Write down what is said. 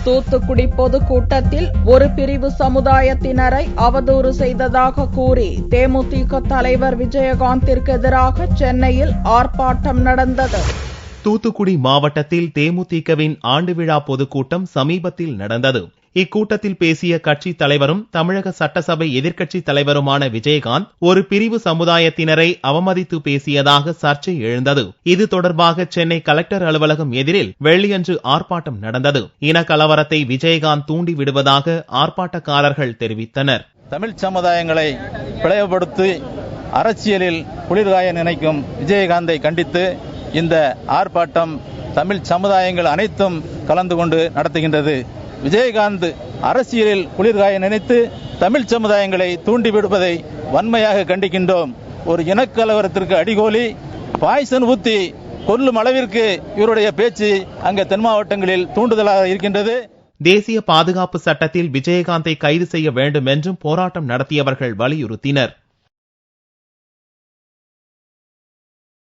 தூத்துக்குடி பொதுக்கூட்டத்தில் ஒரு பிரிவு சமுதாயத்தினரை அவதூறு செய்ததாக கூறி தேமுதிக தலைவர் விஜயகாந்திற்கு எதிராக சென்னையில் ஆர்ப்பாட்டம் நடந்தது. தூத்துக்குடி மாவட்டத்தில் தேமுதிகவின் ஆண்டு விழா பொதுக்கூட்டம் சமீபத்தில் நடந்தது. இக்கூட்டத்தில் பேசிய கட்சி தலைவரும் தமிழக சட்டசபை எதிர்க்கட்சி தலைவருமான விஜயகாந்த் ஒரு பிரிவு சமுதாயத்தினரை அவமதித்து பேசியதாக சர்ச்சை எழுந்தது. இது தொடர்பாக சென்னை கலெக்டர் அலுவலகம் எதிரில் வெள்ளியன்று ஆர்ப்பாட்டம் நடந்தது. இனக்கலவரத்தை விஜயகாந்த் தூண்டி விடுவதாக ஆர்ப்பாட்டக்காரர்கள் தெரிவித்தனர். தமிழ் சமுதாயங்களை பிளவுபடுத்தி அரசியலில் குளிர்காய நினைக்கும் விஜயகாந்தை கண்டித்து இந்த ஆர்ப்பாட்டம் தமிழ் சமுதாயங்கள் அனைத்தும் கலந்து கொண்டு நடத்துகின்றது. விஜயகாந்த் அரசியலில் குளிர்காய நினைத்து தமிழ் சமுதாயங்களை தூண்டிவிடுவதை வன்மையாக கண்டிக்கின்றோம். ஒரு இனக்கலவரத்திற்கு அடிகோலி பாய்சன் ஊத்தி கொல்லும் அளவிற்கு இவருடைய பேச்சு அங்க தென் மாவட்டங்களில் தூண்டுதலாக இருக்கின்றது. தேசிய பாதுகாப்பு சட்டத்தில் விஜயகாந்தை கைது செய்ய வேண்டும் என்றும் போராட்டம் நடத்தியவர்கள் வலியுறுத்தினர்.